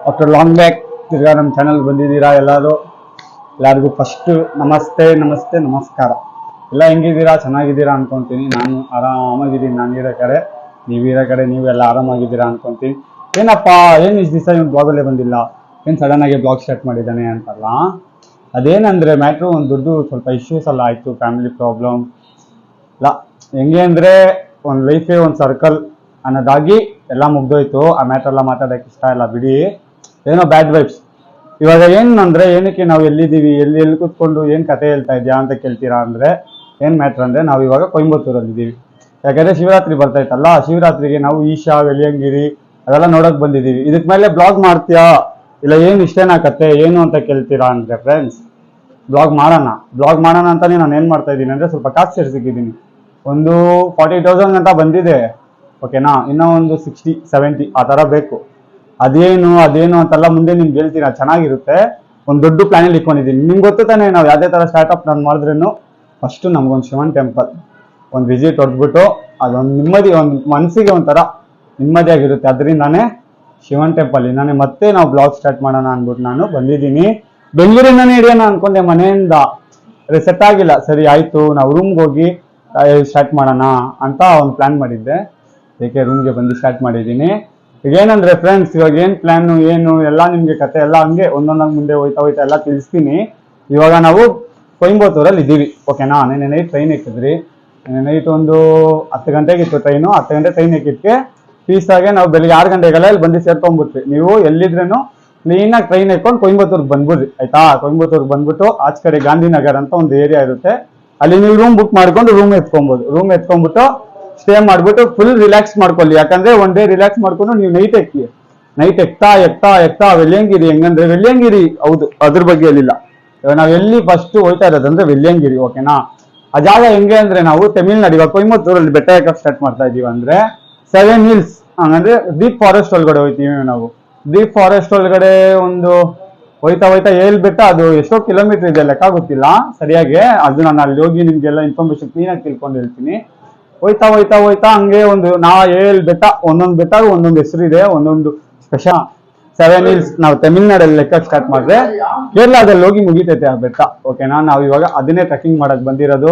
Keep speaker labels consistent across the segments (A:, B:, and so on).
A: After long back ತಿರ್ಗಾ ನಮ್ಮ channel ಬಂದಿದ್ದೀರಾ ಎಲ್ಲರಿಗೂ ಫಸ್ಟ್ ನಮಸ್ತೆ ನಮಸ್ಕಾರ. ಎಲ್ಲ ಹೆಂಗಿದ್ದೀರಾ? ಚೆನ್ನಾಗಿದ್ದೀರಾ ಅನ್ಕೊಂತೀನಿ. ನಾನು ಆರಾಮಾಗಿದ್ದೀನಿ. ನಾನು ಇರೋ ಕಡೆ ನೀವೆಲ್ಲ ಆರಾಮಾಗಿದ್ದೀರಾ ಅನ್ಕೊಂತೀನಿ. ಏನಪ್ಪ ಏನು ಇಷ್ಟು ದಿವಸ ಇವ್ನು ಬ್ಲಾಗಲ್ಲೇ ಬಂದಿಲ್ಲ, ಏನು ಸಡನ್ ಆಗಿ ಬ್ಲಾಗ್ ಸ್ಟಾರ್ಟ್ ಮಾಡಿದ್ದಾನೆ ಅಂತಲ್ಲ. ಅದೇನಂದ್ರೆ ಮ್ಯಾಟ್ರು ಒಂದು ದೊಡ್ಡ ಸ್ವಲ್ಪ ಇಶ್ಯೂಸ್ ಎಲ್ಲ ಆಯಿತು, ಫ್ಯಾಮಿಲಿ ಪ್ರಾಬ್ಲಮ್ ಇಲ್ಲ. ಹೆಂಗೆ ಅಂದರೆ ಒಂದು ಲೈಫೇ ಒಂದು ಸರ್ಕಲ್ ಅನ್ನೋದಾಗಿ ಎಲ್ಲ ಮುಗ್ದೋಯ್ತು. ಆ ಮ್ಯಾಟ್ರ್ ಎಲ್ಲ ಮಾತಾಡೋಕ್ಕೆ ಇಷ್ಟ ಇಲ್ಲ ಬಿಡಿ, ಏನೋ ಬ್ಯಾಡ್ ವೈಬ್ಸ್. ಇವಾಗ ಏನಂದ್ರೆ ಏನಕ್ಕೆ ನಾವು ಎಲ್ಲಿದ್ದೀವಿ, ಎಲ್ಲಿ ಕೂತ್ಕೊಂಡು ಏನು ಕತೆ ಹೇಳ್ತಾ ಇದೆಯಾ ಅಂತ ಕೇಳ್ತೀರಾ ಅಂದರೆ ಏನು ಮ್ಯಾಟ್ರ್ ಅಂದರೆ ನಾವು ಇವಾಗ ಕೊಯಂಬತ್ತೂರಲ್ಲಿದ್ದೀವಿ. ಯಾಕಂದರೆ ಶಿವರಾತ್ರಿ ಬರ್ತಾಯಿತ್ತಲ್ಲ, ಶಿವರಾತ್ರಿಗೆ ನಾವು ಈಶಾ ವೆಲಿಯಂಗಿರಿ ಅದೆಲ್ಲ ನೋಡೋಕೆ ಬಂದಿದ್ದೀವಿ. ಇದಕ್ಕೆ ಮೇಲೆ ಬ್ಲಾಗ್ ಮಾಡ್ತೀಯಾ ಇಲ್ಲ ಏನು ಇಷ್ಟೇನಾ ಕತೆ ಏನು ಅಂತ ಕೇಳ್ತೀರಾ ಅಂದರೆ ಫ್ರೆಂಡ್ಸ್, ಬ್ಲಾಗ್ ಮಾಡೋಣ ಅಂತಲೇ ನಾನು ಏನು ಮಾಡ್ತಾ ಇದ್ದೀನಿ ಅಂದರೆ ಸ್ವಲ್ಪ ಕಾಸು ಸೇರಿಸಿದ್ದೀನಿ. ಒಂದು 40,000 ಅಂತ ಬಂದಿದೆ, ಓಕೆನಾ. ಇನ್ನೂ ಒಂದು 60-70 ಆ ಥರ ಬೇಕು. ಅದೇನು ಅಂತೆಲ್ಲ ಮುಂದೆ ನಿಮ್ಗೆ ಹೇಳ್ತೀರಾ, ಚೆನ್ನಾಗಿರುತ್ತೆ. ಒಂದು ದೊಡ್ಡ ಪ್ಲಾನಲ್ಲಿ ಇಟ್ಕೊಂಡಿದ್ದೀನಿ. ನಿಮ್ಗೆ ಗೊತ್ತು ತಾನೆ, ನಾವು ಯಾವುದೇ ಥರ ಸ್ಟಾರ್ಟಪ್ ನಾನು ಮಾಡಿದ್ರೂ ಫಸ್ಟು ನಮ್ಗೊಂದು ಶಿವನ್ ಟೆಂಪಲ್ ಒಂದು ವಿಸಿಟ್ ಹೊಡೆದ್ಬಿಟ್ಟು ಅದೊಂದು ನೆಮ್ಮದಿ, ಒಂದು ಮನಸ್ಸಿಗೆ ಒಂಥರ ನೆಮ್ಮದಿಯಾಗಿರುತ್ತೆ. ಅದರಿಂದಾನೇ ಶಿವನ್ ಟೆಂಪಲಿಂದಾನೆ ಮತ್ತೆ ನಾವು ಬ್ಲಾಗ್ ಸ್ಟಾರ್ಟ್ ಮಾಡೋಣ ಅಂದ್ಬಿಟ್ಟು ನಾನು ಬಂದಿದ್ದೀನಿ. ಬೆಂಗಳೂರಿಂದಾನೇ ಹಿಡಿಯೋಣ ಅನ್ಕೊಂಡೆ, ಮನೆಯಿಂದ ಸೆಟ್ ಆಗಿಲ್ಲ. ಸರಿ ಆಯಿತು, ನಾವು ರೂಮ್ಗೆ ಹೋಗಿ ಸ್ಟಾರ್ಟ್ ಮಾಡೋಣ ಅಂತ ಒಂದು ಪ್ಲ್ಯಾನ್ ಮಾಡಿದ್ದೆ. ಏಕೆ ರೂಮ್ಗೆ ಬಂದು ಸ್ಟಾರ್ಟ್ ಮಾಡಿದ್ದೀನಿ. ಈಗ ಏನಂದ್ರೆ ಫ್ರೆಂಡ್ಸ್, ಇವಾಗ ಏನು ಪ್ಲ್ಯಾನು ಏನು ಎಲ್ಲ ನಿಮಗೆ ಕತೆ ಎಲ್ಲ ಹಂಗೆ ಒಂದೊಂದಾಗಿ ಮುಂದೆ ಹೋಯ್ತಾ ಎಲ್ಲ ತಿಳಿಸ್ತೀನಿ. ಇವಾಗ ನಾವು ಕೊಯಂಬತ್ತೂರಲ್ಲಿ ಇದ್ದೀವಿ, ಓಕೆನಾ. ನೆನ್ನೆ ನೈಟ್ ಟ್ರೈನ್ ಎಕ್ಕಿದ್ರಿ. ನೆನ್ನೆ ನೈಟ್ ಒಂದು 10 ಗಂಟೆಗೆ ಇತ್ತು ಟ್ರೈನು. 10 ಗಂಟೆ ಟ್ರೈನ್ ಎಕ್ಕಿದ್ದಕ್ಕೆ ಪೀಸಾಗೆ ನಾವು ಬೆಳಿಗ್ಗೆ 6 ಗಂಟೆಗೆಲ್ಲ ಇಲ್ಲಿ ಬಂದು ಸೇರ್ಕೊಂಡ್ಬಿಟ್ವಿ. ನೀವು ಎಲ್ಲಿದ್ರೇನು ಕ್ಲೀನಾಗಿ ಟ್ರೈನ್ ಎಕ್ಕೊಂಡು ಕೊಯಂಬತ್ತೂರ್ಗೆ ಬಂದ್ಬಿಡ್ರಿ ಆಯ್ತಾ. ಕೊಯಂಬತ್ತೂರ್ಗೆ ಬಂದ್ಬಿಟ್ಟು ಆಚ ಕಡೆ ಗಾಂಧಿನಗರ್ ಅಂತ ಒಂದು ಏರಿಯಾ ಇರುತ್ತೆ, ಅಲ್ಲಿ ನೀವು ರೂಮ್ ಬುಕ್ ಮಾಡ್ಕೊಂಡು ರೂಮ್ ಎತ್ಕೊಂಡ್ಬಿಟ್ಟು ಸ್ಟೇ ಮಾಡ್ಬಿಟ್ಟು ಫುಲ್ ರಿಲ್ಯಾಕ್ಸ್ ಮಾಡ್ಕೊಳ್ಳಿ. ಯಾಕಂದ್ರೆ ಒನ್ ಡೇ ರಿಲ್ಯಾಕ್ಸ್ ಮಾಡ್ಕೊಂಡು ನೀವು ನೈಟ್ ಎಕ್ತಾ ವೆಲ್ಲಿಯಂಗಿರಿ. ಹೆಂಗಂದ್ರೆ ವೆಲ್ಲಿಯಂಗಿರಿ, ಹೌದು, ಅದ್ರ ಬಗ್ಗೆ ಹೇಳಿಲ್ಲ. ನಾವು ಎಲ್ಲಿ ಫಸ್ಟ್ ಹೋಯ್ತಾ ಇರೋದಂದ್ರೆ ವೆಲ್ಲಿಯಂಗಿರಿ, ಓಕೆನಾ. ಆ ಜಾಗ ಹೆಂಗೆ ಅಂದ್ರೆ ನಾವು ತಮಿಳ್ನಾಡು, ಇವಾಗ ಕೊಯಂಬತ್ತೂರಲ್ಲಿ ಬೆಟ್ಟ ಹಾಕಕ್ಕೆ ಸ್ಟಾರ್ಟ್ ಮಾಡ್ತಾ ಇದೀವಿ ಅಂದ್ರೆ 7 ಹಿಲ್ಸ್, ಹಂಗಂದ್ರೆ ಡೀಪ್ ಫಾರೆಸ್ಟ್ ಒಳಗಡೆ ಹೋಯ್ತೀವಿ ನಾವು. ಡೀಪ್ ಫಾರೆಸ್ಟ್ ಒಳಗಡೆ ಒಂದು ಹೋಯ್ತಾ ಬೆಟ್ಟ, ಅದು ಎಷ್ಟೋ ಕಿಲೋಮೀಟರ್ ಇದೆ ಲೆಕ್ಕ ಗೊತ್ತಿಲ್ಲ ಸರಿಯಾಗಿ. ಅದು ನಾನು ಅಲ್ಲಿ ಹೋಗಿ ನಿಮ್ಗೆಲ್ಲ ಇನ್ಫಾರ್ಮೇಶನ್ ಕ್ಲೀನಾಗಿ ತಿಳ್ಕೊಂಡು ಹೇಳ್ತೀನಿ. ಹೋಯ್ತಾ ಹಂಗೆ ಒಂದು ಬೆಟ್ಟ, ಒಂದೊಂದು ಬೆಟ್ಟ ಒಂದೊಂದು ಹೆಸರು ಇದೆ, ಒಂದೊಂದು ಸ್ಪೆಷಲ್. 7 ಹಿಲ್ಸ್ ನಾವು ತಮಿಳ್ನಾಡಲ್ಲಿ ಲೆಕ್ಕ ಸ್ಟಾರ್ಟ್ ಮಾಡಿದ್ರೆ ಕೇರಳದಲ್ಲಿ ಹೋಗಿ ಮುಗಿತೈತೆ ಆ ಬೆಟ್ಟ, ಓಕೆನಾ. ನಾವು ಇವಾಗ ಅದನ್ನೇ ಟ್ರೆಕ್ಕಿಂಗ್ ಮಾಡಕ್ ಬಂದಿರೋದು.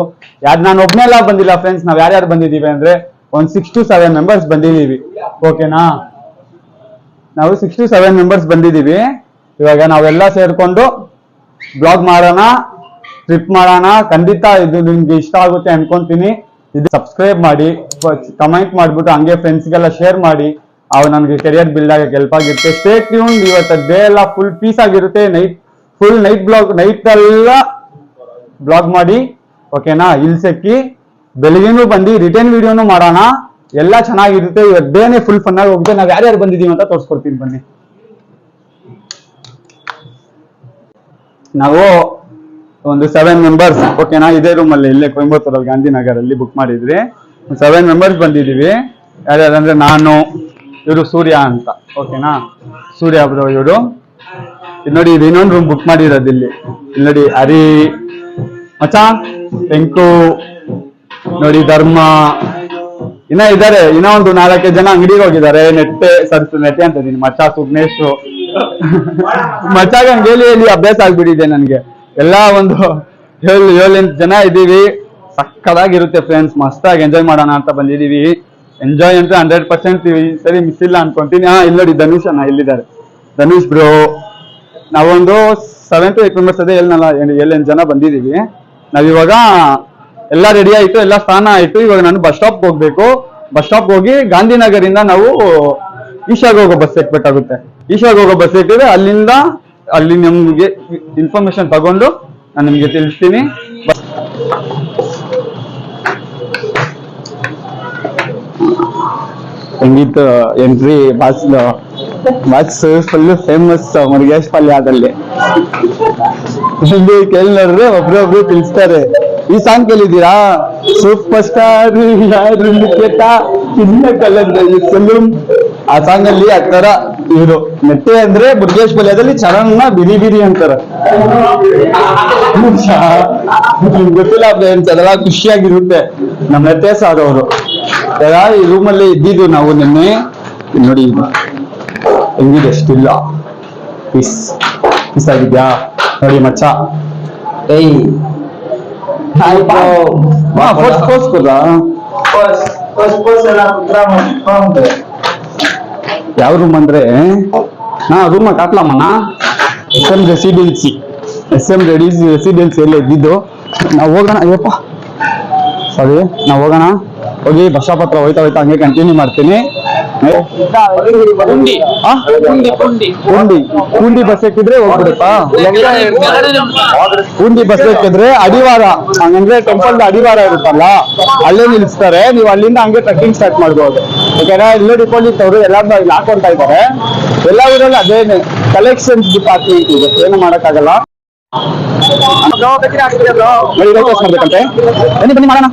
A: ನಾನು ಒಬ್ನೆಲ್ಲ ಬಂದಿಲ್ಲ ಫ್ರೆಂಡ್ಸ್, ನಾವ್ ಯಾರ್ಯಾರು ಬಂದಿದ್ದೀವಿ ಅಂದ್ರೆ ಒಂದು 6 to 7 ಮೆಂಬರ್ಸ್ ಬಂದಿದ್ದೀವಿ, ಓಕೆನಾ. ನಾವು 6 to 7 ಮೆಂಬರ್ಸ್ ಬಂದಿದ್ದೀವಿ. ಇವಾಗ ನಾವೆಲ್ಲ ಸೇರ್ಕೊಂಡು ಬ್ಲಾಗ್ ಮಾಡೋಣ, ಟ್ರಿಪ್ ಮಾಡೋಣ. ಖಂಡಿತ ಇದು ನಿಮ್ಗೆ ಇಷ್ಟ ಆಗುತ್ತೆ ಅನ್ಕೊಂತೀನಿ. ಇದು ಸಬ್ಸ್ಕ್ರೈಬ್ ಮಾಡಿ, ಕಮೆಂಟ್ ಮಾಡ್ಬಿಟ್ಟು ಹಂಗೆ ಫ್ರೆಂಡ್ಸ್ಗೆಲ್ಲ ಶೇರ್ ಮಾಡಿ. ಅವು ನನಗೆ ಕೆರಿಯರ್ ಬಿಲ್ಡ್ ಆಗಕ್ಕೆ ಹೆಲ್ಪ್ ಆಗಿರುತ್ತೆ. Stay tune. ಇವತ್ತು ಡೇ ಎಲ್ಲ ಫುಲ್ ಪೀಸ್ ಆಗಿರುತ್ತೆ. ನೈಟ್ ಎಲ್ಲ ಬ್ಲಾಗ್ ಮಾಡಿ, ಓಕೆನಾ. ಇಲ್ಸೆಕ್ಕಿ ಬೆಳಿಗ್ಗೆನೂ ಬಂದು ರಿಟರ್ನ್ ವಿಡಿಯೋನು ಮಾಡೋಣ. ಎಲ್ಲ ಚೆನ್ನಾಗಿರುತ್ತೆ. ಇವತ್ತು ಡೇನೇ ಫುಲ್ ಫನ್ ಆಗಿ ಹೋಗುತ್ತೆ. ನಾವು ಯಾರ್ಯಾರು ಬಂದಿದ್ದೀವಿ ಅಂತ ತೋರಿಸ್ಕೊಡ್ತೀನಿ ಬನ್ನಿ. ನಾವು ಒಂದು 7 ಮೆಂಬರ್ಸ್, ಓಕೆನಾ. ಇದೇ ರೂಮಲ್ಲಿ ಇಲ್ಲೇ ಕೊಯಂಬತ್ತೂರಲ್ಲಿ ಗಾಂಧಿನಗರಲ್ಲಿ ಬುಕ್ ಮಾಡಿದ್ರಿ. 7 ಮೆಂಬರ್ಸ್ ಬಂದಿದ್ದೀವಿ. ಯಾರ್ಯಾರಂದ್ರೆ ನಾನು, ಇವರು ಸೂರ್ಯ ಅಂತ, ಓಕೆನಾ. ಸೂರ್ಯ ಬ್ರೋ ಇವರು. ಇದು ನೋಡಿ, ಇದು ಇನ್ನೊಂದು ರೂಮ್ ಬುಕ್ ಮಾಡಿರೋದು ಇಲ್ಲಿ ನೋಡಿ. ಹರಿ ಮಚ, ಟೆಂಕು ನೋಡಿ, ಧರ್ಮ ಇನ್ನ ಇದ್ದಾರೆ. ಇನ್ನೂ ಒಂದು 4 ಜನ ಅಂಗಡಿಗೆ ಹೋಗಿದ್ದಾರೆ. ನೆಟ್ಟೆ ಅಂತ ಇದೀನಿ. ಮಚ, ಸುಗ್ನೇಶ್, ಮಚಾಗ ಹೇಳಿ ಅಭ್ಯಾಸ ಆಗ್ಬಿಟ್ಟಿದೆ ನನ್ಗೆ. ಎಲ್ಲ ಒಂದು 7-8 ಜನ ಇದ್ದೀವಿ. ಸಕ್ಕದಾಗಿರುತ್ತೆ ಫ್ರೆಂಡ್ಸ್, ಮಸ್ತಾಗಿ ಎಂಜಾಯ್ ಮಾಡೋಣ ಅಂತ ಬಂದಿದ್ದೀವಿ. ಎಂಜಾಯ್ ಅಂತ 100% ಸರಿ ಮಿಸ್ ಇಲ್ಲ ಅನ್ಕೊಂತೀನಿ. ಇಲ್ಲಿ ನೋಡಿ ಧನುಷ್ ಅಣ್ಣ ಇಲ್ಲಿದ್ದಾರೆ. ಧನುಷ್ ಬ್ರೋ. ನಾವೊಂದು 7 to 8 ಮೆಂಬರ್ಸ್ ಅದೇ 7 ಜನ ಬಂದಿದ್ದೀವಿ. ನಾವಿವಾಗ ಎಲ್ಲ ರೆಡಿ ಆಯ್ತು, ಎಲ್ಲ ಸ್ನಾನ ಆಯ್ತು. ಇವಾಗ ನಾನು ಬಸ್ ಸ್ಟಾಪ್ ಹೋಗ್ಬೇಕು. ಬಸ್ ಸ್ಟಾಪ್ ಹೋಗಿ ಗಾಂಧಿನಗರಿಂದ ನಾವು ಈಶಾಗ ಹೋಗೋ ಬಸ್ ಎಕ್ಬೇಕಾಗುತ್ತೆ. ಈಶಾಗ ಹೋಗೋ ಬಸ್ ಎಕ್ಕಿದ್ರೆ ಅಲ್ಲಿ ನಮ್ಗೆ ಇನ್ಫಾರ್ಮೇಶನ್ ತಗೊಂಡು ನಾನು ನಿಮ್ಗೆ ತಿಳಿಸ್ತೀನಿ. Sangeetha entry boss full famous Murugesh ಪಾಳ್ಯದಲ್ಲಿ. ಕೇಳಿ ನೋಡ್ರೆ ಒಬ್ರೊಬ್ರು ತಿಳಿಸ್ತಾರೆ, ಈ ಸಾಂಗ್ ಕೇಳಿದ್ದೀರಾ? ಸೂಪರ್ ಸ್ಟಾರ್ ಯಾರು ಇನ್ನ ಕಲರ್. ಆ ಸಾಂಗ್ ಅಲ್ಲಿ ಆ ತರ ಇವರು ನೆಟ್ಟೆ ಅಂದ್ರೆ ಮುರುಗೇಶ್ ಪಾಳ್ಯದಲ್ಲಿ ಚರಣ್ನ ಬಿರಿ ಅಂತಾರ. ಗೊತ್ತಿಲ್ಲ ಫ್ರೆಂಡ್ಸ್, ಅದೆಲ್ಲ ಖುಷಿಯಾಗಿರುತ್ತೆ. ನಮ್ಮ ನೆಟ್ಟೆ ಸಾರ್ ಅವರು ಈ ರೂಮಲ್ಲಿ ಇದ್ದಿದ್ದು ನಾವು ನಿನ್ನೆ. ನೋಡಿ ಹೆಂಗಿದೆ ಸ್ಟಿಲ್ಲ ಪೀಸ್ ಪೀಸ್ ಆಗಿದ್ಯಾ ನೋಡಿ ಮಚ್ಚ. ಏಯ್ ಯಾವ ರೂಮ್ ಅಂದ್ರೆ ರೂಮ್ ಕಾಟ್ಲಮ್ಮನ ಎಸ್ ಎಂ ರೆಸಿಡೆನ್ಸಿ ಎಲ್ಲ ಇದ್ದಿದ್ದು. ನಾವು ಹೋಗೋಣ ಅಯ್ಯಪ್ಪ ಸಾರಿ ನಾವು ಹೋಗೋಣ. ಹೋಗಿ ಬಸ್ ಸ್ಟಾಪ್ ಹತ್ರ ಹೋಯ್ತಾ ಹಂಗೆ ಕಂಟಿನ್ಯೂ ಮಾಡ್ತೀನಿ. ಪುಂಡಿ ಬಸ್ ಎಕ್ಕಿದ್ರೆ ಹೋಗ್ಬಿಡುತ್ತಾ? ಪುಂಡಿ ಬಸ್ ಎಕ್ಕಿದ್ರೆ ಅಡಿವಾರ ಹಂಗಂದ್ರೆ ಟೆಂಪಲ್ ಅಡಿವಾರ ಇರುತ್ತಲ್ಲ ಅಲ್ಲೇ ನಿಲ್ಲಿಸ್ತಾರೆ. ನೀವು ಅಲ್ಲಿಂದ ಹಂಗೆ ಟ್ರೆಕ್ಕಿಂಗ್ ಸ್ಟಾರ್ಟ್ ಮಾಡ್ಬೋದು. ಯಾಕಂದ್ರೆ ಇಲ್ಲೇ ಡಿಪಾಸಿಟ್ ಅವರು ಎಲ್ಲಾರು ಇಲ್ಲಿ ಹಾಕೊಂತಾ ಇದ್ದಾರೆ. ಎಲ್ಲ ಊರಲ್ಲಿ ಅದೇನೆ ಕಲೆಕ್ಷನ್ಸ್ ಡಿಪಾರ್ಟ್ಮೆಂಟ್ ಇದೆ, ಏನು ಮಾಡಕ್ಕಾಗಲ್ಲ. ಮಾಡ್ಬೇಕಂತೆ ಬನ್ನಿ ಮಾಡೋಣ.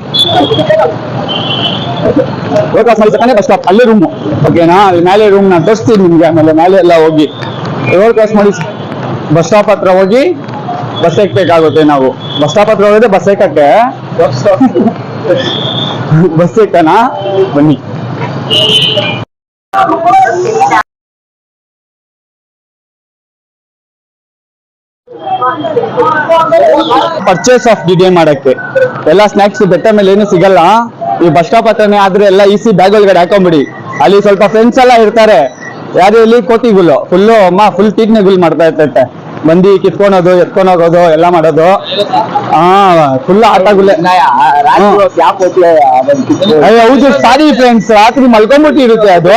A: ಬಸ್ ಸ್ಟಾಪ್ ಅಲ್ಲೇ ರೂಮು ಓಕೆನಾ? ಮೇಲೆ ರೂಮ್ ನ ತೋರಿಸ್ತೀನಿ ನಿಮ್ಗೆ. ಆಮೇಲೆ ಮೇಲೆ ಎಲ್ಲ ಹೋಗಿ ರೋಡ್ ಕ್ರಾಸ್ ಮಾಡಿ ಬಸ್ ಸ್ಟಾಪ್ ಹತ್ರ ಹೋಗಿ ಬಸ್ ಎಕ್ಬೇಕಾಗುತ್ತೆ. ನಾವು ಬಸ್ ಸ್ಟಾಪ್ ಹತ್ರ ಹೋಗಿದ್ರೆ ಬಸ್ ಎಕ್ಕಕ್ಕೆ ಬಸ್ ಎಕ್ಕನ ಬನ್ನಿ. ಪರ್ಚೇಸ್ ಆಫ್ ಡಿಡೇ ಮಾಡಕ್ಕೆ ಎಲ್ಲ ಸ್ನಾಕ್ಸ್ ಬೆಟ್ಟ ಮೇಲೆ ಏನು ಸಿಗಲ್ಲ. ಈ ಬಸ್ ಸ್ಟಾಪ್ ಹತ್ರನೇ ಆದ್ರೆ ಎಲ್ಲ ಈಸಿ ಬ್ಯಾಗ್ ಒಳಗಡೆ ಹಾಕೊಂಡ್ಬಿಡಿ. ಅಲ್ಲಿ ಸ್ವಲ್ಪ ಫ್ರೆಂಡ್ಸ್ ಎಲ್ಲ ಇರ್ತಾರೆ. ಯಾರು ಇಲ್ಲಿ ಕೋತಿಗುಲು ಫುಲ್ ತೀಟ್ನೆಗುಲ್ ಮಾಡ್ತಾ ಇರ್ತೈತೆ. ಮಂದಿ ಕಿತ್ಕೊಳೋದು ಎತ್ಕೊಂಡು ಹೋಗೋದು ಎಲ್ಲ ಮಾಡೋದು. ಫುಲ್ ಆಟಗುಲೆ. ಹೌದು ಸಾರಿ ಫ್ರೆಂಡ್ಸ್, ರಾತ್ರಿ ಮಲ್ಕೊಂಡ್ಬಿಟ್ಟಿರುತ್ತೆ ಅದು.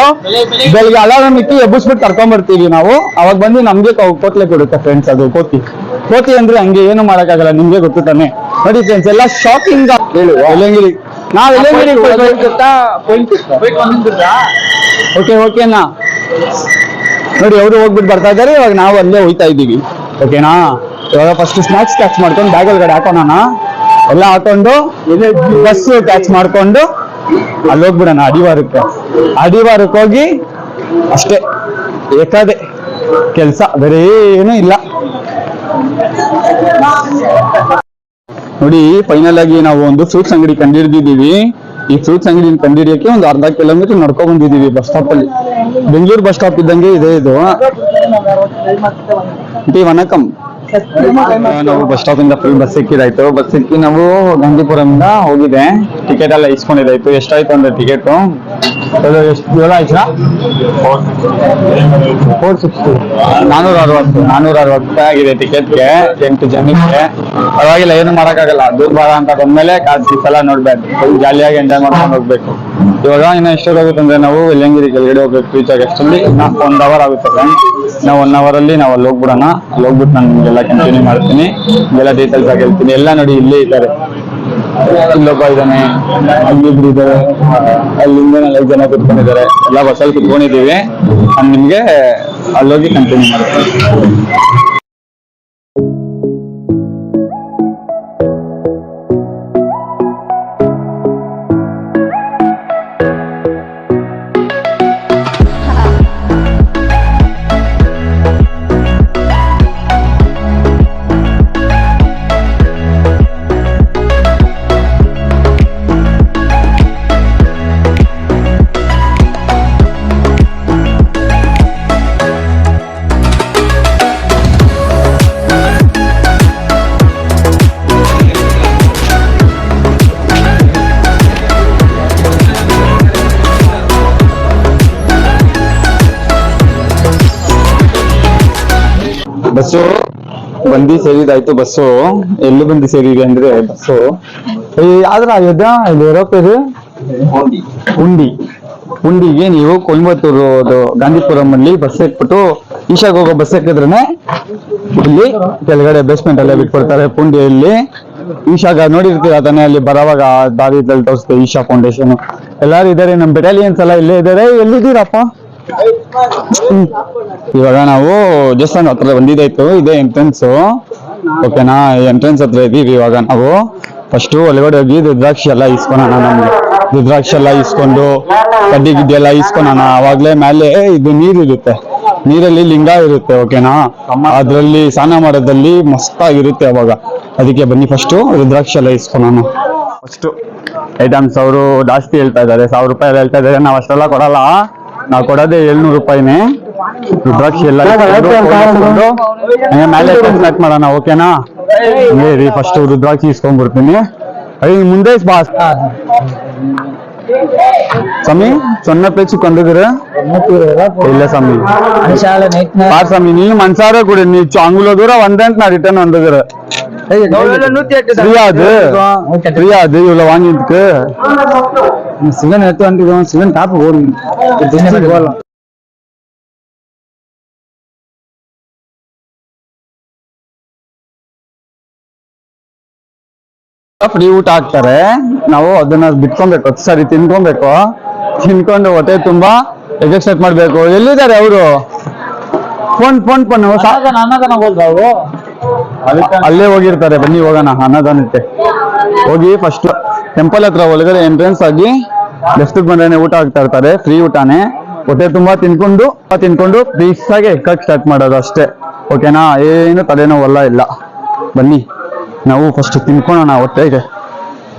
A: ಬೆಳಿಗ್ಗೆ ಅಲಾರಾಮ್ ಇಟ್ಟು ಎಬ್ಬಿಸ್ಬಿಟ್ಟು ಕರ್ಕೊಂಡ್ಬರ್ತೀವಿ ನಾವು. ಅವಾಗ ಬಂದು ನಮ್ಗೆ ಕೋತ್ಲೆ ಕೊಡುತ್ತೆ ಫ್ರೆಂಡ್ಸ್. ಅದು ಕೋತಿ ಅಂದ್ರೆ ಹಂಗೆ ಏನು ಮಾಡಕ್ಕಾಗಲ್ಲ, ನಿಮ್ಗೆ ಗೊತ್ತು ತಾನೆ. ನೋಡಿ ಫ್ರೆಂಡ್ಸ್ ಎಲ್ಲ ಶಾಪಿಂಗ್ ಎಲ್ಲಂಗಿರಿ. ನಾವ್ ಎಲ್ಲಂಗಿರಿ ಓಕೆನಾ ನೋಡಿ ಅವರು ಹೋಗ್ಬಿಟ್ಟು ಬರ್ತಾ ಇದಾರೆ. ಇವಾಗ ನಾವು ಅಲ್ಲೇ ಹೋಯ್ತಾ ಇದ್ದೀವಿ ಓಕೆನಾ? ಇವಾಗ ಫಸ್ಟ್ ಸ್ನಾಕ್ಸ್ ಕ್ಯಾಚ್ ಮಾಡ್ಕೊಂಡು ಬ್ಯಾಗ್ ಒಳಗಡೆ ಹಾಕೋಣ. ಎಲ್ಲ ಹಾಕೊಂಡು ಬಸ್ ಕ್ಯಾಚ್ ಮಾಡ್ಕೊಂಡು ಅಲ್ಲಿ ಹೋಗ್ಬಿಡೋಣ ಅಡಿವಾರಕ್ಕೆ ಹೋಗಿ ಅಷ್ಟೇ ಏಕದೆ ಕೆಲ್ಸ, ಬೇರೆ ಏನೂ ಇಲ್ಲ. ನೋಡಿ ಫೈನಲ್ ಆಗಿ ನಾವು ಒಂದು ಫ್ರೂಟ್ಸ್ ಅಂಗಡಿ ಕಂಡಿಡಿದಿದ್ದೀವಿ. ಈ ಫ್ರೂಟ್ಸ್ ಅಂಗಡಿ ಕಂಡಿಡಿಯಕ್ಕೆ ಒಂದು ಅರ್ಧ ಕಿಲೋಮೀಟರ್ ನಡ್ಕೊಂಡ್ ಬಂದಿದ್ದೀವಿ. ಬಸ್ ಸ್ಟಾಪ್ ಅಲ್ಲಿ ಬೆಂಗಳೂರು ಬಸ್ ಸ್ಟಾಪ್ ಇದ್ದಂಗೆ ಇದೆ ಇದು. ವನಕಂ ನಾವು ಬಸ್ ಸ್ಟಾಪ್ ಇಂದ ಫುಲ್ ಬಸ್ ಸಿಕ್ಕಿದಾಯ್ತು. ಬಸ್ ಸಿಕ್ಕಿ ನಾವು ಗಾಂಧಿಪುರಂ ಇಂದ ಹೋಗಿದೆ. ಟಿಕೆಟ್ ಎಲ್ಲ ಇಸ್ಕೊಂಡಿದ್ದಾಯ್ತು. ಎಷ್ಟಾಯ್ತು ಅಂದ್ರೆ ಟಿಕೆಟ್ ಎಷ್ಟು ಆಯ್ತು? 460 460 ರೂಪಾಯಿ ಆಗಿದೆ ಟಿಕೆಟ್ಗೆ 8 ಜನಕ್ಕೆ. ಪರವಾಗಿಲ್ಲ, ಏನು ಮಾಡಕ್ಕಾಗಲ್ಲ. ದೂರ ಭಾಗ ಅಂತ ಬಂದ್ಮೇಲೆ ಸಲ ನೋಡ್ಬೇಕು, ಜಾಲಿಯಾಗಿ ಎಂಜಾಯ್ ಮಾಡ್ಕೊಂಡು ಹೋಗ್ಬೇಕು. ಇವಾಗ ಇನ್ನು ಎಷ್ಟೊತ್ತಾಗುತ್ತೆ ಅಂದ್ರೆ ನಾವು ಎಲ್ಲಂಗಿರಿ ಕೆಳಗಡೆ ಹೋಗ್ಬೇಕು. ರೀಚ್ ಆಗಿ ಅಷ್ಟರಲ್ಲಿ 1 ಅವರ್ ಆಗುತ್ತೆ ಫ್ರೆಂಡ್ಸ್. ನಾವು 1 ಅವರ್ ಅಲ್ಲಿ ನಾವು ಅಲ್ಲಿ ಹೋಗ್ಬಿಡೋಣ. ಅಲ್ಲಿ ಹೋಗ್ಬಿಟ್ಟು ನಾನು ನಿಮ್ಗೆಲ್ಲ ಕಂಟಿನ್ಯೂ ಮಾಡ್ತೀನಿ, ಎಲ್ಲ ಡೀಟೇಲ್ಸ್ ಆಗಿ ಹೇಳ್ತೀನಿ. ಎಲ್ಲ ನೋಡಿ ಇಲ್ಲೇ ಇದ್ದಾರೆ, ಇಲ್ಲೊಬ್ಬ ಇದ್ದಾನೆ, ಅಲ್ಲಿಬ್ರು ಇದ್ದಾರೆ, ಅಲ್ಲಿಂದ 4 ಜನ ಕುತ್ಕೊಂಡಿದ್ದಾರೆ. ಎಲ್ಲ ಬಸ್ಸಲ್ಲಿ ಕುತ್ಕೊಂಡಿದ್ದೀವಿ. ನಾನು ನಿಮ್ಗೆ ಅಲ್ಲೋಗಿ ಕಂಟಿನ್ಯೂ ಮಾಡ್ತೀನಿ. ಬಸ್ಸು ಬಂದಿ ಸೇರಿದಾಯ್ತು. ಬಸ್ಸು ಎಲ್ಲಿ ಬಂದಿ ಸೇರಿದೆ ಅಂದ್ರೆ ಬಸ್ಸು ಆದ್ರ ಇಲ್ಲಿ ಇರೋಪೇರು ಉಂಡಿಗೆ ನೀವು ಕೊಯಂಬತ್ತೂರು ಗಾಂಧಿಪುರಂ ಅಲ್ಲಿ ಬಸ್ ಎಕ್ಬಿಟ್ಟು ಈಶಾಗ್ ಹೋಗೋ ಬಸ್ ಎಕ್ಕಿದ್ರೇನೆ ಇಲ್ಲಿ ಕೆಳಗಡೆ ಬೇಸ್ಮೆಂಟ್ ಅಲ್ಲೇ ಬಿಟ್ಕೊಡ್ತಾರೆ ಪುಂಡಿಯಲ್ಲಿ. ಈಶಾಗ ನೋಡಿರ್ತೀರ ಅದನ್ನೇ, ಅಲ್ಲಿ ಬರೋವಾಗ ದಾರಿದಲ್ಲಿ ತೋರಿಸ್ತೇವೆ ಈಶಾ ಫೌಂಡೇಶನ್. ಎಲ್ಲಾರು ಇದಾರೆ, ನಮ್ ಬೆಟಾಲಿಯನ್ಸ್ ಎಲ್ಲ ಇಲ್ಲೇ ಇದಾರೆ. ಎಲ್ಲಿದ್ದೀರಪ್ಪ? ಇವಾಗ ನಾವು ದೇವಸ್ಥಾನ ಹತ್ರ ಬಂದಿದ್ದಾಯ್ತು. ಇದೇ ಎಂಟ್ರೆನ್ಸ್ ಓಕೆನಾ? ಎಂಟ್ರೆನ್ಸ್ ಹತ್ರ ಇದೀವಿ. ಇವಾಗ ನಾವು ಫಸ್ಟ್ ಒಳಗಡೆ ಹೋಗಿ ರುದ್ರಾಕ್ಷಿ ಎಲ್ಲ ಇಸ್ಕೊಳೋಣ. ನಮ್ಗೆ ರುದ್ರಾಕ್ಷಿ ಎಲ್ಲ ಇಸ್ಕೊಂಡು ಕಡ್ಡಿ ಗಿಡ್ಡಿ ಎಲ್ಲ ಇಸ್ಕೊಳೋಣ. ಅವಾಗ್ಲೇ ಮೇಲೆ ಇದು ನೀರಿರುತ್ತೆ, ನೀರಲ್ಲಿ ಲಿಂಗ ಇರುತ್ತೆ ಓಕೆನಾ? ಅದ್ರಲ್ಲಿ ಸ್ನಾನ ಮಾಡೋದ್ರಲ್ಲಿ ಮಸ್ತಾಗಿರುತ್ತೆ ಅವಾಗ. ಅದಕ್ಕೆ ಬನ್ನಿ ಫಸ್ಟ್ ರುದ್ರಾಕ್ಷಿ ಎಲ್ಲ ಇಸ್ಕೊಳೋಣ. ಫಸ್ಟ್ ಐಟಮ್ಸ್ ಅವರು ಜಾಸ್ತಿ ಹೇಳ್ತಾ ಇದ್ದಾರೆ, 1000 ರೂಪಾಯಿ ಎಲ್ಲ ಹೇಳ್ತಾ ಇದ್ದಾರೆ. ನಾವು ಅಷ್ಟೆಲ್ಲ ಕೊಡಲ್ಲ, ನಾವು ಕೊಡೋದೇ 700 ರೂಪಾಯಿನೇ. ರುದ್ರಾಕ್ಷಿ ಎಲ್ಲ ಇಸ್ಕೊಂಡು ಹಂಗೆ ಮೇಲೆ ಸ್ಟಾರ್ಟ್ ಮಾಡೋಣ, ಓಕೆನಾ? ರೀ ಫಸ್ಟ್ ರುದ್ರಾಕ್ಷಿ ಇಸ್ಕೊಂಡ್ಬಿಡ್ತೀನಿ. ಮುಂದೆ ಬಾ சாமி சொன்ன பேச்சு கொண்டுக்கிற இல்ல சாமி பார் சாமி நீ மனசார கூட நீ அங்குள்ள தூரம் வந்தேன்னு நான் ரிட்டர்ன் வந்துக்கிறேன். ஃப்ரீயாது இவ்வளவு வாங்கிட்டு சிவன் எடுத்து வந்துருக்கோம். சிவன் டாப் ஓடும் போகலாம். ಫ್ರೀ ಊಟ ಹಾಕ್ತಾರೆ, ನಾವು ಅದನ್ನ ಬಿಟ್ಕೊಬೇಕು, ಸರಿ ತಿನ್ಕೊಬೇಕು. ತಿನ್ಕೊಂಡು ಹೊಟ್ಟೆ ತುಂಬಾ ಎಕ್ಸರ್ಸೈಸ್ ಮಾಡ್ಬೇಕು. ಎಲ್ಲಿದ್ದಾರೆ ಅವರು? ಫೋನ್ ಅನ್ನದಾನ ಹೋದ್ರು, ಅಲ್ಲೇ ಹೋಗಿರ್ತಾರೆ. ಬನ್ನಿ ಹೋಗೋಣ ಅನ್ನದಾನಕ್ಕೆ. ಹೋಗಿ ಫಸ್ಟ್ ಟೆಂಪಲ್ ಹತ್ರ ಒಳಗಡೆ ಎಂಟ್ರೆನ್ಸ್ ಆಗಿ ಲೆಫ್ಟ್ ಬಂದ್ರೆ ಊಟ ಹಾಕ್ತಾ ಇರ್ತಾರೆ. ಫ್ರೀ ಊಟನೇ. ಹೊಟ್ಟೆ ತುಂಬಾ ತಿನ್ಕೊಂಡು ಪೀಸ್ ಆಗಿ ಎಕ್ಕಕ್ಕೆ ಸ್ಟಾರ್ಟ್ ಮಾಡೋದು ಅಷ್ಟೇ, ಓಕೆನಾ? ಏನು ತಲೆನೋವಲ್ಲ ಇಲ್ಲ. ಬನ್ನಿ ನಾವು ಫಸ್ಟ್ ತಿನ್ಕೊಳ್ಳೋಣ ಹೊಟ್ಟೆಗೆ.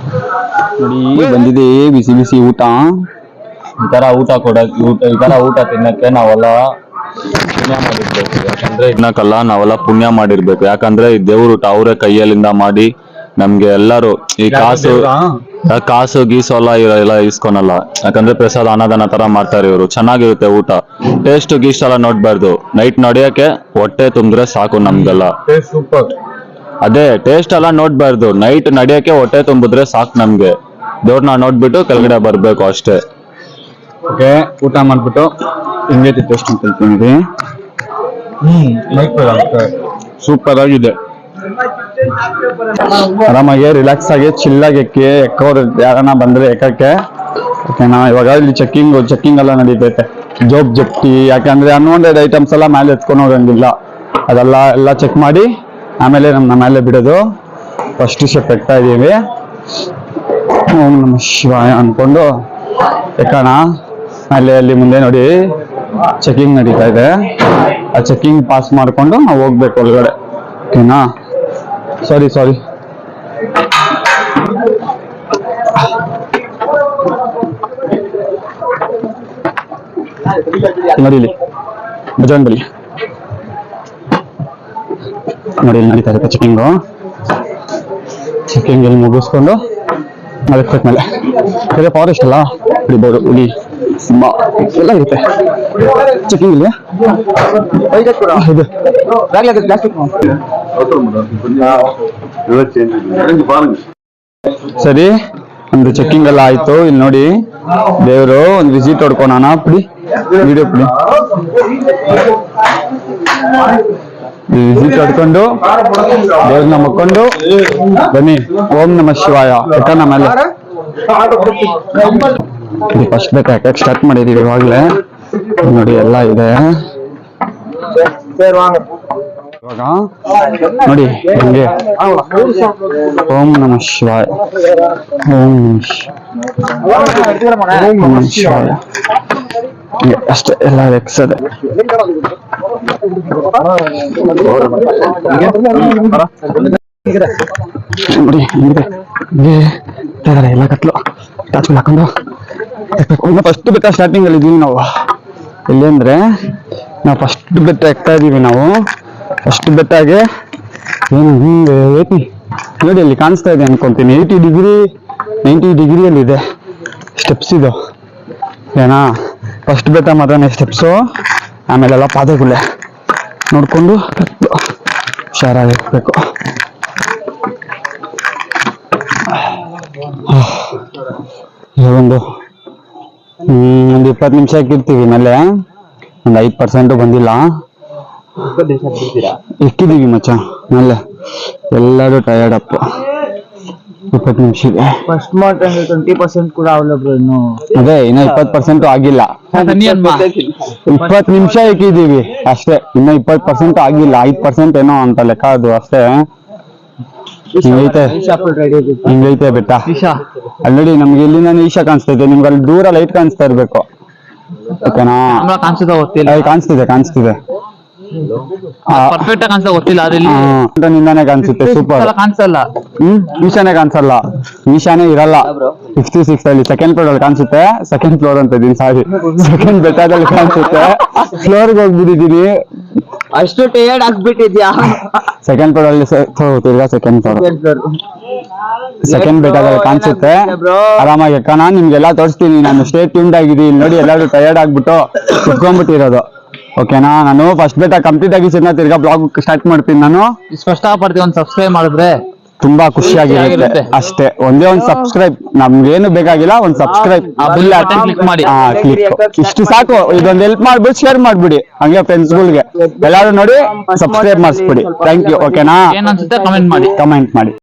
A: ನೋಡಿ ಬಂದಿದೆ ಬಿಸಿ ಬಿಸಿ ಊಟ. ಈ ತರ ಊಟ ತಿನ್ನಕ್ಕೆ ನಾವೆಲ್ಲ ಪುಣ್ಯ ಮಾಡಿರ್ಬೇಕು. ಯಾಕಂದ್ರೆ ತಿನ್ನಕ್ಕಲ್ಲ, ನಾವೆಲ್ಲ ಪುಣ್ಯ ಮಾಡಿರ್ಬೇಕು. ಯಾಕಂದ್ರೆ ಈ ದೇವ್ರ ಊಟ ಅವರೇ ಕೈಯಲ್ಲಿಂದ ಮಾಡಿ ನಮ್ಗೆ ಎಲ್ಲರೂ ಈ ಕಾಸು ಗೀಸು ಎಲ್ಲ ಇಸ್ಕೊನಲ್ಲ. ಯಾಕಂದ್ರೆ ಪ್ರಸಾದ ಅನ್ನದಾನ ತರ ಮಾಡ್ತಾರೆ ಇವರು. ಚೆನ್ನಾಗಿರುತ್ತೆ ಊಟ. ಟೇಸ್ಟ್ ಗೀಸ್ಟ್ ಎಲ್ಲ ನೋಡ್ಬಾರ್ದು. ನೈಟ್ ನಡೆಯಕ್ಕೆ ಹೊಟ್ಟೆ ತುಂಬಿದ್ರೆ ಸಾಕು ನಮ್ಗೆಲ್ಲ. ಸೂಪರ್. ಅದೇ ಟೇಸ್ಟ್ ಎಲ್ಲ ನೋಡ್ಬಾರ್ದು, ನೈಟ್ ನಡೆಯಕ್ಕೆ ಹೊಟ್ಟೆ ತುಂಬಿದ್ರೆ ಸಾಕು ನಮ್ಗೆ. ದೇವ್ರನ್ನ ನೋಡ್ಬಿಟ್ಟು ಕೆಳಗಡೆ ಬರ್ಬೇಕು ಅಷ್ಟೇ. ಓಕೆ, ಊಟ ಮಾಡ್ಬಿಟ್ಟು ಹೆಂಗೈತಿ ಟೇಸ್ಟ್ ಅಂತ ಹೇಳ್ತೀನಿ. ಸೂಪರ್ ಆಗಿದೆ. ಆರಾಮಾಗಿ ರಿಲ್ಯಾಕ್ಸ್ ಆಗಿ ಚಿಲ್ಲಾಗಿ ಎಕ್ಕೋರು ಯಾರನ್ನ ಬಂದ್ರೆ ಎಕ್ಕಕ್ಕೆ, ಓಕೆನಾ? ಇವಾಗ ಇಲ್ಲಿ ಚೆಕ್ಕಿಂಗ್ ಎಲ್ಲ ನಡೀತೈತೆ. ಜಪ್ತಿ. ಯಾಕಂದ್ರೆ ಅನ್ವಾಂಟೆಡ್ ಐಟಮ್ಸ್ ಎಲ್ಲ ಮೇಲೆ ಎತ್ಕೊಂಡು ಹೋಗಂಗಿಲ್ಲ. ಎಲ್ಲ ಚೆಕ್ ಮಾಡಿ ಆಮೇಲೆ ನಮ್ಮ ಮೇಲೆ ಬಿಡೋದು. ಫಸ್ಟ್ ಸ್ಟೆಪ್ ಎಕ್ತಾ ಇದೀವಿ. ಓಂ ನಮಃ ಶಿವಾಯ ಅನ್ಕೊಂಡು ಎಕ್ಕಣ. ಆಮೇಲೆ ಅಲ್ಲಿ ಮುಂದೆ ನೋಡಿ ಚೆಕಿಂಗ್ ನಡೀತಾ ಇದೆ. ಆ ಚೆಕಿಂಗ್ ಪಾಸ್ ಮಾಡ್ಕೊಂಡು ನಾವು ಹೋಗ್ಬೇಕು ಒಳಗಡೆ, ಓಕೆನಾ? ಸಾರಿ ನೋಡಿ ಇಲ್ಲಿ ಬಜರಂಗಬಲಿ ನೋಡಿ ಇಲ್ಲಿ ನಡೀತಾ ಇರುತ್ತೆ ಚೆಕಿಂಗ್ ಇಲ್ಲಿ ಮುಗಿಸ್ಕೊಂಡು ಮೇಲೆ ಬೇರೆ ಫಾರೆಸ್ಟ್ ಅಲ್ಲ, ಹಿಡಿಬೋದು. ಹುಲಿ, ಸಿಂಹ ಎಲ್ಲ ಇರುತ್ತೆ ಚೆಕಿಂಗ್ ಇಲ್ಲಿ. ಸರಿ, ಒಂದು ಚೆಕಿಂಗ್ ಎಲ್ಲ ಆಯ್ತು. ಇಲ್ಲಿ ನೋಡಿ ದೇವರು ಒಂದು ವಿಸಿಟ್ ಹೊಡ್ಕೊಳೋಣ. ವಿಡಿಯೋ ವಿಸಿಟ್ ಹೊಡ್ಕೊಂಡು ದೇವ್ರನ್ನ ಮಕ್ಕೊಂಡು ಬನ್ನಿ. ಓಂ ನಮಃ ಶಿವಾಯ ಯಾಕಂದ್ರೆ ಮೇಲೆ ಫಸ್ಟ್ ಬೇಕಾಗ ಸ್ಟಾರ್ಟ್ ಮಾಡಿದೀವಿ ಇವಾಗಲೇ. ನೋಡಿ ಎಲ್ಲ ಇದೆ ಇವಾಗ. ನೋಡಿ ಹಂಗೆ ಓಂ ನಮಃ ಶಿವಾಯ, ಓಂ ನಮಃ ಶಿವಾಯ ಅಷ್ಟೇ. ಎಲ್ಲ ಎಕ್ಸದೆ ನೋಡಿ ಎಲ್ಲ ಕತ್ಲು ಟಾಚ್ಗಳು ಹಾಕೊಂಡು ಫಸ್ಟ್ ಬೆಟ್ಟ ಸ್ಟಾರ್ಟಿಂಗ್ ಅಲ್ಲಿ ಇದೀವಿ ನಾವು. ಎಲ್ಲಿ ಅಂದ್ರೆ ನಾವು ಫಸ್ಟ್ ಬೆಟ್ಟ ಎಕ್ತಾ ಇದೀವಿ ನಾವು. ಫಸ್ಟ್ ಬೆಟ್ಟಾಗೆ ಏನು ಹಿಂಗೆ ನೋಡಿ ಅಲ್ಲಿ ಕಾಣಿಸ್ತಾ ಇದೆ ಅನ್ಕೊಂತೀನಿ. 90 ಡಿಗ್ರಿಯಲ್ಲಿ ಇದೆ ಸ್ಟೆಪ್ಸ್ ಇದು, ಏನಾ? ಫಸ್ಟ್ ಬೆಟ್ಟ ಮಾತ್ರ ಸ್ಟೆಪ್ಸು, ಆಮೇಲೆಲ್ಲ ಪಾದಗುಳ್ಳೆ ನೋಡ್ಕೊಂಡು ಹುಷಾರಾಗಿ ಹೋಗ್ಬೇಕು. ಒಂದು 20 ನಿಮಿಷ ಇರ್ತೀವಿ ಮೇಲೆ. ಒಂದು 5% ಬಂದಿಲ್ಲ. ಎಕ್ಕಿದೀವಿ ಮಚ್ಚ ಮೇಲೆ. ಎಲ್ಲರೂ ಟಯರ್ಡ್ ಅಪ್. 20 ನಿಮಿಷ ಇದೆ.
B: ಫಸ್ಟ್ ಮಾರ್ಕ್ 20% ಕೂಡ ಅವೈಲೇಬಲ್ ಇನ್ನು.
A: ಅದೇ ಇನ್ನ 20% ಆಗಿಲ್ಲ. 20 ನಿಮಿಷ ಎಕ್ಕಿದೀವಿ ಅಷ್ಟೇ. ಇನ್ನ 20% ಆಗಿಲ್ಲ. 5% ಏನೋ ಅಂತ ಲೆಕ್ಕ ಅದು ಅಷ್ಟೇ. ಹಿಂಗೈತೆ ಬೆಟ್ಟ. ಆಲ್ರೆಡಿ ನಮ್ಗೆ ಇಲ್ಲಿಂದ ಈಶಾ ಕಾಣಿಸ್ತೈತೆ, ನಿಮ್ಗೆ ಅಲ್ಲಿ ದೂರ ಲೈಟ್ ಕಾಣಿಸ್ತಾ ಇರ್ಬೇಕು, ಓಕೆನಾ? ಕಾಣಿಸ್ತಿದೆ
C: ಪರ್ಫೆಕ್ಟ್ ಆಗಿ ಕಾಣಿಸ್ತಾ ಗೊತ್ತಿಲ್ಲ ಆದ್ರೆ ಇಲ್ಲಿ
A: ನಿಂದಾನೆ ಕಾಣಿಸುತ್ತೆ ಸೂಪರ್.
C: ಕಾಣಿಸಲ್ಲ.
A: ಈಶಾನೆ ಕಾಣಿಸಲ್ಲ, ಈಶಾನೆ ಇರಲ್ಲ 56 ಅಲ್ಲಿ ಸೆಕೆಂಡ್ ಫ್ಲೋರ್ ಅಲ್ಲಿ ಕಾಣಿಸುತ್ತೆ. ಸೆಕೆಂಡ್ ಫ್ಲೋರ್ ಅಂತ ಇದೀನಿ, ಸಾರಿ, ಸೆಕೆಂಡ್ ಬೆಟ್ಟದಲ್ಲಿ ಕಾಣಿಸುತ್ತೆ. ಫ್ಲೋರ್ಗೆ ಹೋಗ್ಬಿಟ್ಟಿದೀನಿ.
B: ಅಷ್ಟು ಟಯರ್ಡ್ ಆಗ್ಬಿಟ್ಟಿದ್ಯಾ?
A: ಸೆಕೆಂಡ್ ಫ್ಲೋರ್ ಅಲ್ಲಿ ತಿರ್ಗಾ ಸೆಕೆಂಡ್ ಫ್ಲೋರ್, ಸೆಕೆಂಡ್ ಬೆಟ್ಟದಲ್ಲಿ ಕಾಣಿಸುತ್ತೆ. ಆರಾಮಾಗಿ ಎಕ್ಕೋಣ, ನಿಮ್ಗೆಲ್ಲ ತೋರಿಸ್ತೀನಿ. ನಾನು ಸ್ಟೇಟ್ ಟ್ಯೂನ್ಡ್ ಆಗಿದ್ದೀನಿ ನೋಡಿ, ಎಲ್ಲರೂ ಟಯರ್ಡ್ ಆಗ್ಬಿಟ್ಟು ಕುತ್ಕೊಂಡ್ಬಿಟ್ಟಿರೋದು. ಓಕೆನಾ, ನಾನು ಫಸ್ಟ್ ಬೆಟ್ಟ ಕಂಪ್ಲೀಟ್ ಆಗಿ ತಿರ್ಗಾ ಬ್ಲಾಗ್ ಸ್ಟಾರ್ಟ್ ಮಾಡ್ತೀನಿ. ನಾನು
C: ಕಷ್ಟಪಡ್ತೀವಿ, ಒಂದು ಸಬ್ಸ್ಕ್ರೈಬ್ ಮಾಡಿದ್ರೆ
A: ತುಂಬಾ ಖುಷಿಯಾಗಿರುತ್ತೆ ಅಷ್ಟೇ. ಒಂದೇ ಒಂದು ಸಬ್ಸ್ಕ್ರೈಬ್, ನಮ್ಗೇನು ಬೇಕಾಗಿಲ್ಲ, ಒಂದು ಸಬ್ಸ್ಕ್ರೈಬ್
C: ಕ್ಲಿಕ್ ಮಾಡಿ.
A: ಕ್ಲಿಕ್, ಇಷ್ಟು ಸಾಕು. ಇದೊಂದು ಹೆಲ್ಪ್ ಮಾಡ್ಬಿಟ್ಟು ಶೇರ್ ಮಾಡ್ಬಿಡಿ ಹಂಗೆ ಫ್ರೆಂಡ್ಸ್ಗಳಿಗೆ ಎಲ್ಲಾರು ನೋಡಿ ಸಬ್ಸ್ಕ್ರೈಬ್ ಮಾಡಿಸ್ಬಿಡಿ. Thank you. ಓಕೆನಾ,
C: ಏನ್ ಅನ್ಸುತ್ತೆ ಕಮೆಂಟ್ ಮಾಡಿ.
A: ಕಮೆಂಟ್ ಮಾಡಿ.